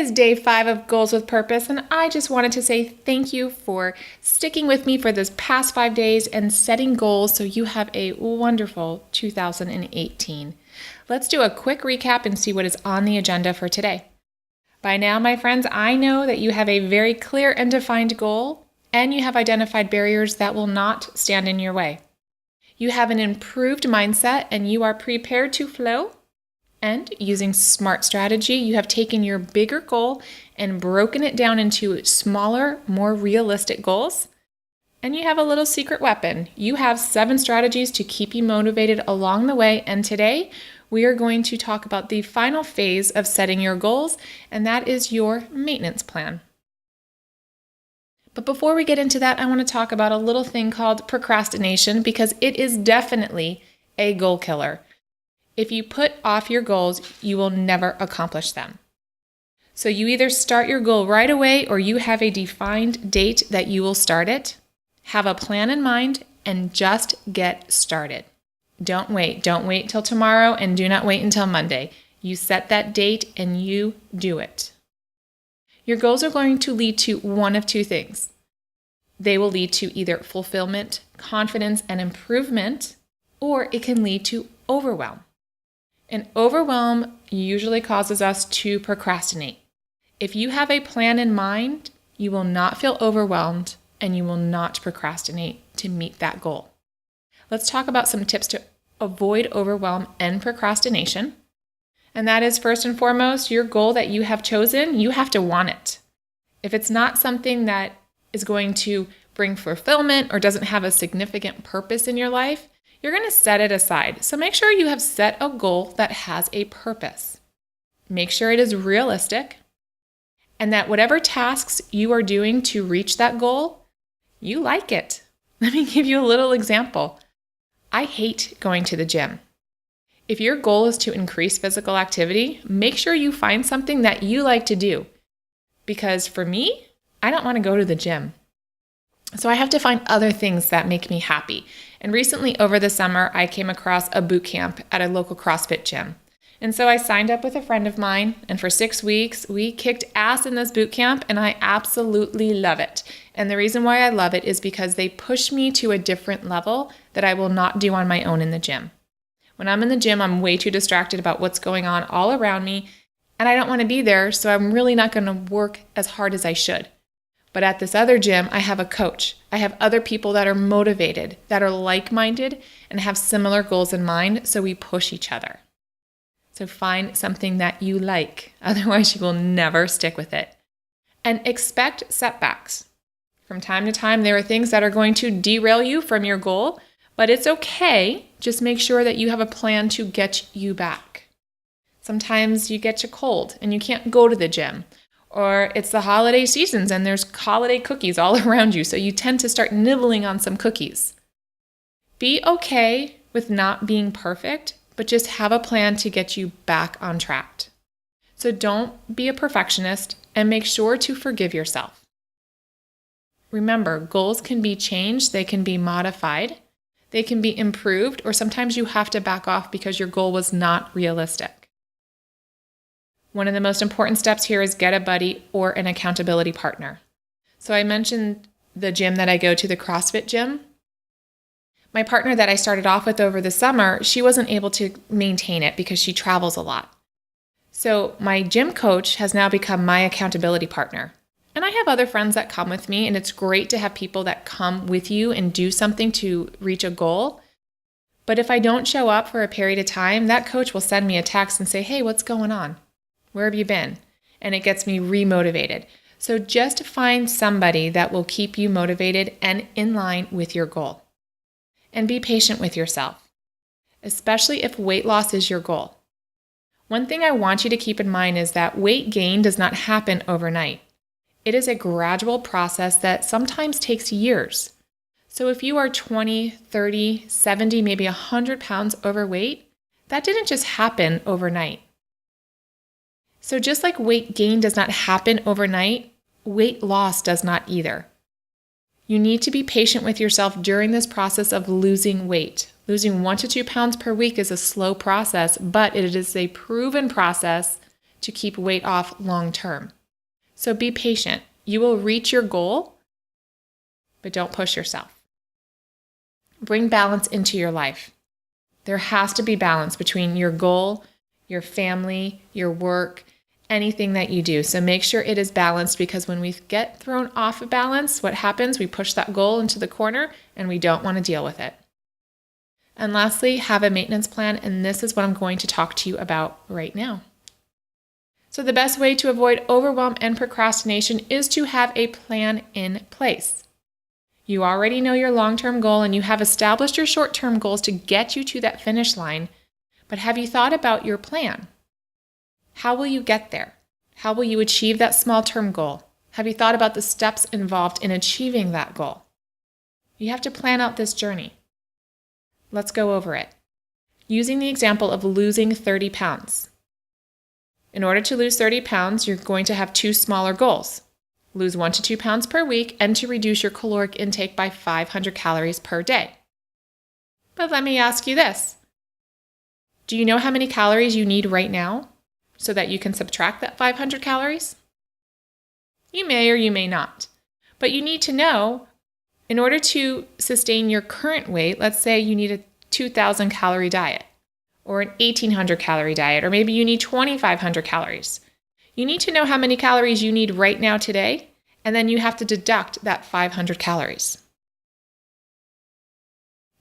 is day 5 of Goals with Purpose, and I just wanted to say thank you for sticking with me for this past 5 days and setting goals so you have a wonderful 2018. Let's do a quick recap and see what is on the agenda for today. By now, my friends, I know that you have a very clear and defined goal, and you have identified barriers that will not stand in your way. You have an improved mindset, and you are prepared to flow. And using smart strategy, you have taken your bigger goal and broken it down into smaller, more realistic goals. And you have a little secret weapon. You have 7 strategies to keep you motivated along the way. And today we are going to talk about the final phase of setting your goals, and that is your maintenance plan. But before we get into that, I want to talk about a little thing called procrastination, because it is definitely a goal killer. If you put off your goals, you will never accomplish them. So you either start your goal right away or you have a defined date that you will start it. Have a plan in mind and just get started. Don't wait. Don't wait till tomorrow and do not wait until Monday. You set that date and you do it. Your goals are going to lead to one of 2 things. They will lead to either fulfillment, confidence, and improvement, or it can lead to overwhelm. And overwhelm usually causes us to procrastinate. If you have a plan in mind, you will not feel overwhelmed and you will not procrastinate to meet that goal. Let's talk about some tips to avoid overwhelm and procrastination. And that is, first and foremost, your goal that you have chosen, you have to want it. If it's not something that is going to bring fulfillment or doesn't have a significant purpose in your life, you're going to set it aside. So make sure you have set a goal that has a purpose. Make sure it is realistic and that whatever tasks you are doing to reach that goal, you like it. Let me give you a little example. I hate going to the gym. If your goal is to increase physical activity, make sure you find something that you like to do. Because for me, I don't want to go to the gym. So I have to find other things that make me happy. And recently over the summer, I came across a boot camp at a local CrossFit gym. And so I signed up with a friend of mine, and for 6 weeks, we kicked ass in this boot camp, and I absolutely love it. And the reason why I love it is because they push me to a different level that I will not do on my own in the gym. When I'm in the gym, I'm way too distracted about what's going on all around me, and I don't want to be there, so I'm really not going to work as hard as I should. But at this other gym, I have a coach. I have other people that are motivated, that are like-minded, and have similar goals in mind, so we push each other. So find something that you like, otherwise you will never stick with it. And expect setbacks. From time to time, there are things that are going to derail you from your goal, but it's okay. Just make sure that you have a plan to get you back. Sometimes you get a cold and you can't go to the gym. Or it's the holiday seasons and there's holiday cookies all around you, so you tend to start nibbling on some cookies. Be okay with not being perfect, but just have a plan to get you back on track. So don't be a perfectionist and make sure to forgive yourself. Remember, goals can be changed, they can be modified, they can be improved, or sometimes you have to back off because your goal was not realistic. One of the most important steps here is get a buddy or an accountability partner. So I mentioned the gym that I go to, the CrossFit gym. My partner that I started off with over the summer, she wasn't able to maintain it because she travels a lot. So my gym coach has now become my accountability partner. And I have other friends that come with me, and it's great to have people that come with you and do something to reach a goal. But if I don't show up for a period of time, that coach will send me a text and say, "Hey, what's going on? Where have you been?" And it gets me remotivated. So just find somebody that will keep you motivated and in line with your goal. And be patient with yourself, especially if weight loss is your goal. One thing I want you to keep in mind is that weight gain does not happen overnight. It is a gradual process that sometimes takes years. So if you are 20, 30, 70, maybe 100 pounds overweight, that didn't just happen overnight. So just like weight gain does not happen overnight, weight loss does not either. You need to be patient with yourself during this process of losing weight. Losing 1 to 2 pounds per week is a slow process, but it is a proven process to keep weight off long term. So be patient. You will reach your goal, but don't push yourself. Bring balance into your life. There has to be balance between your goal, your family, your work, anything that you do. So make sure it is balanced, because when we get thrown off of balance, what happens? We push that goal into the corner and we don't want to deal with it. And lastly, have a maintenance plan, and this is what I'm going to talk to you about right now. So the best way to avoid overwhelm and procrastination is to have a plan in place. You already know your long-term goal and you have established your short-term goals to get you to that finish line, but have you thought about your plan? How will you get there? How will you achieve that small-term goal? Have you thought about the steps involved in achieving that goal? You have to plan out this journey. Let's go over it. Using the example of losing 30 pounds. In order to lose 30 pounds, you're going to have two smaller goals. Lose 1 to 2 pounds per week and to reduce your caloric intake by 500 calories per day. But let me ask you this. Do you know how many calories you need right now so that you can subtract that 500 calories? You may or you may not. But you need to know, in order to sustain your current weight, let's say you need a 2,000 calorie diet or an 1,800 calorie diet, or maybe you need 2,500 calories. You need to know how many calories you need right now today, and then you have to deduct that 500 calories.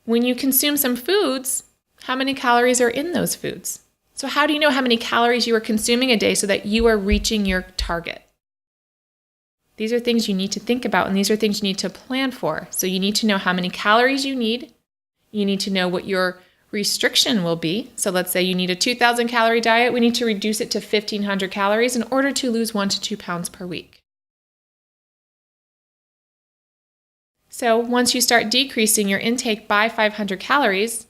When you consume some foods, how many calories are in those foods? So how do you know how many calories you are consuming a day so that you are reaching your target? These are things you need to think about, and these are things you need to plan for. So you need to know how many calories you need. You need to know what your restriction will be. So let's say you need a 2,000 calorie diet. We need to reduce it to 1,500 calories in order to lose 1 to 2 pounds per week. So once you start decreasing your intake by 500 calories,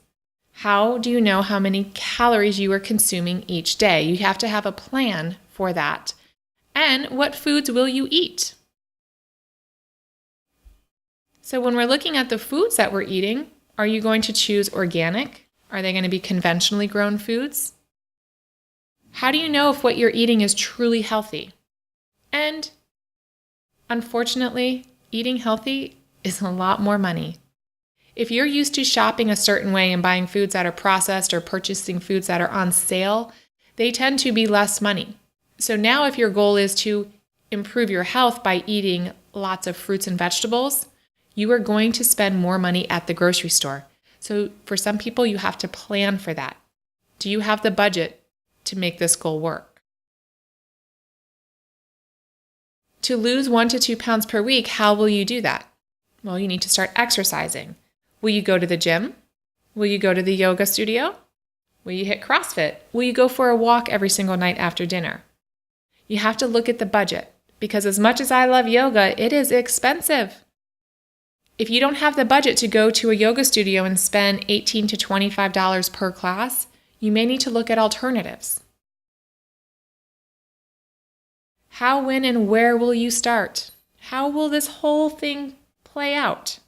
how do you know how many calories you are consuming each day? You have to have a plan for that. And what foods will you eat? So when we're looking at the foods that we're eating, are you going to choose organic? Are they going to be conventionally grown foods? How do you know if what you're eating is truly healthy? And unfortunately, eating healthy is a lot more money. If you're used to shopping a certain way and buying foods that are processed or purchasing foods that are on sale, they tend to be less money. So now if your goal is to improve your health by eating lots of fruits and vegetables, you are going to spend more money at the grocery store. So for some people, you have to plan for that. Do you have the budget to make this goal work? To lose 1 to 2 pounds per week, how will you do that? Well, you need to start exercising. Will you go to the gym? Will you go to the yoga studio? Will you hit CrossFit? Will you go for a walk every single night after dinner? You have to look at the budget, because as much as I love yoga, it is expensive. If you don't have the budget to go to a yoga studio and spend $18 to $25 per class, you may need to look at alternatives. How, when, and where will you start? How will this whole thing play out?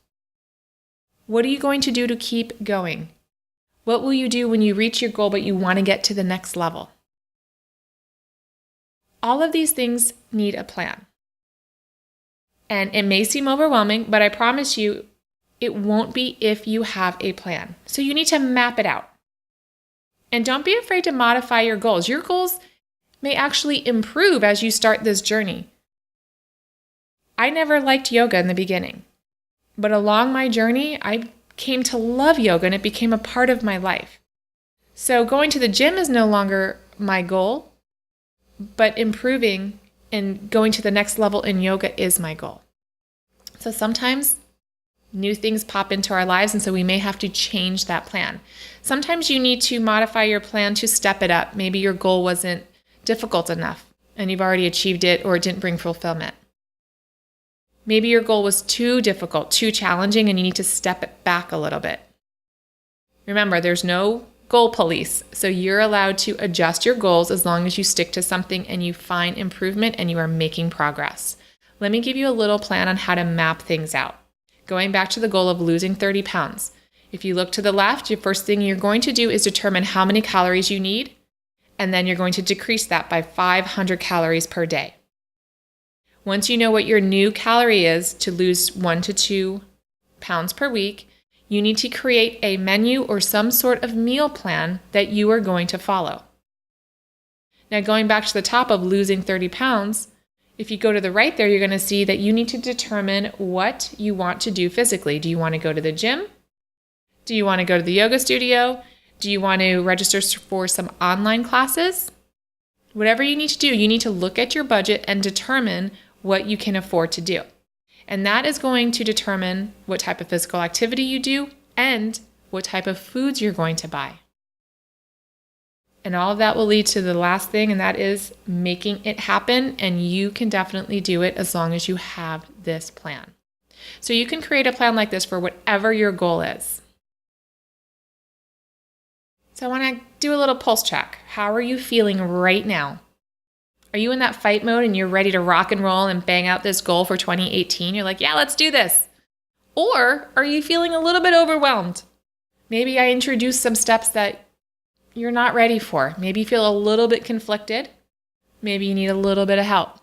What are you going to do to keep going? What will you do when you reach your goal but you want to get to the next level? All of these things need a plan. And it may seem overwhelming, but I promise you, it won't be if you have a plan. So you need to map it out. And don't be afraid to modify your goals. Your goals may actually improve as you start this journey. I never liked yoga in the beginning, but along my journey, I came to love yoga and it became a part of my life. So going to the gym is no longer my goal, but improving and going to the next level in yoga is my goal. So sometimes new things pop into our lives, and so we may have to change that plan. Sometimes you need to modify your plan to step it up. Maybe your goal wasn't difficult enough and you've already achieved it, or it didn't bring fulfillment. Maybe your goal was too difficult, too challenging, and you need to step it back a little bit. Remember, there's no goal police, so you're allowed to adjust your goals as long as you stick to something and you find improvement and you are making progress. Let me give you a little plan on how to map things out. Going back to the goal of losing 30 pounds. If you look to the left, the first thing you're going to do is determine how many calories you need, And then you're going to decrease that by 500 calories per day. Once you know what your new calorie is to lose 1 to 2 pounds per week, you need to create a menu or some sort of meal plan that you are going to follow. Now, going back to the top of losing 30 pounds, if you go to the right there, you're going to see that you need to determine what you want to do physically. Do you want to go to the gym? Do you want to go to the yoga studio? Do you want to register for some online classes? Whatever you need to do, you need to look at your budget and determine what you can afford to do. And that is going to determine what type of physical activity you do and what type of foods you're going to buy. And all of that will lead to the last thing, and that is making it happen. And you can definitely do it as long as you have this plan. So you can create a plan like this for whatever your goal is. So I want to do a little pulse check. How are you feeling right now? Are you in that fight mode and you're ready to rock and roll and bang out this goal for 2018? You're like, yeah, let's do this. Or are you feeling a little bit overwhelmed? Maybe I introduced some steps that you're not ready for. Maybe you feel a little bit conflicted. Maybe you need a little bit of help.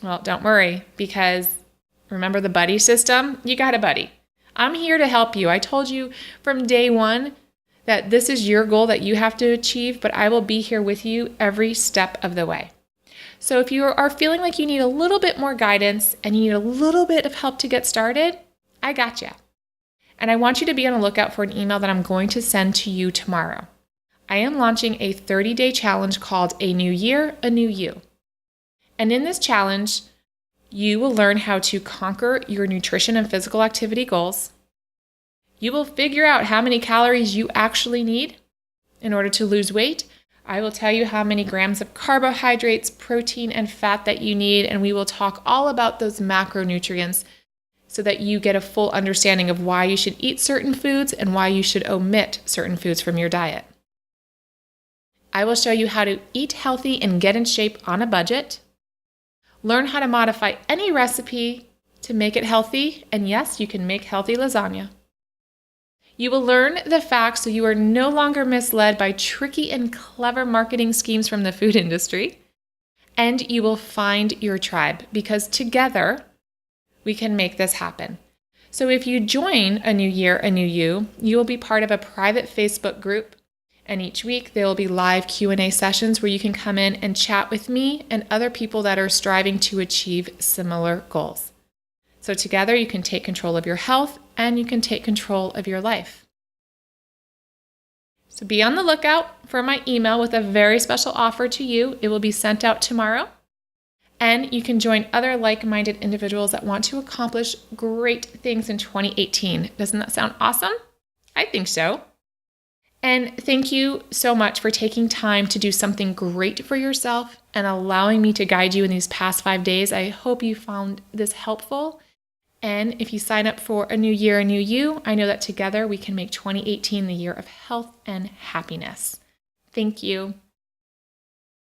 Well, don't worry, because remember the buddy system? You got a buddy. I'm here to help you. I told you from day one that this is your goal that you have to achieve, but I will be here with you every step of the way. So if you are feeling like you need a little bit more guidance and you need a little bit of help to get started, I got you. And I want you to be on the lookout for an email that I'm going to send to you tomorrow. I am launching a 30-day challenge called A New Year, A New You. And in this challenge, you will learn how to conquer your nutrition and physical activity goals. You will figure out how many calories you actually need in order to lose weight. I will tell you how many grams of carbohydrates, protein, and fat that you need, and we will talk all about those macronutrients so that you get a full understanding of why you should eat certain foods and why you should omit certain foods from your diet. I will show you how to eat healthy and get in shape on a budget. Learn how to modify any recipe to make it healthy, and yes, you can make healthy lasagna. You will learn the facts so you are no longer misled by tricky and clever marketing schemes from the food industry. And you will find your tribe, because together we can make this happen. So if you join A New Year, A New You, you will be part of a private Facebook group. And each week there will be live Q&A sessions where you can come in and chat with me and other people that are striving to achieve similar goals. So together you can take control of your health and you can take control of your life. So be on the lookout for my email with a very special offer to you. It will be sent out tomorrow. And you can join other like-minded individuals that want to accomplish great things in 2018. Doesn't that sound awesome? I think so. And thank you so much for taking time to do something great for yourself and allowing me to guide you in these past 5 days. I hope you found this helpful. And if you sign up for A New Year, A New You, I know that together we can make 2018 the year of health and happiness. Thank you.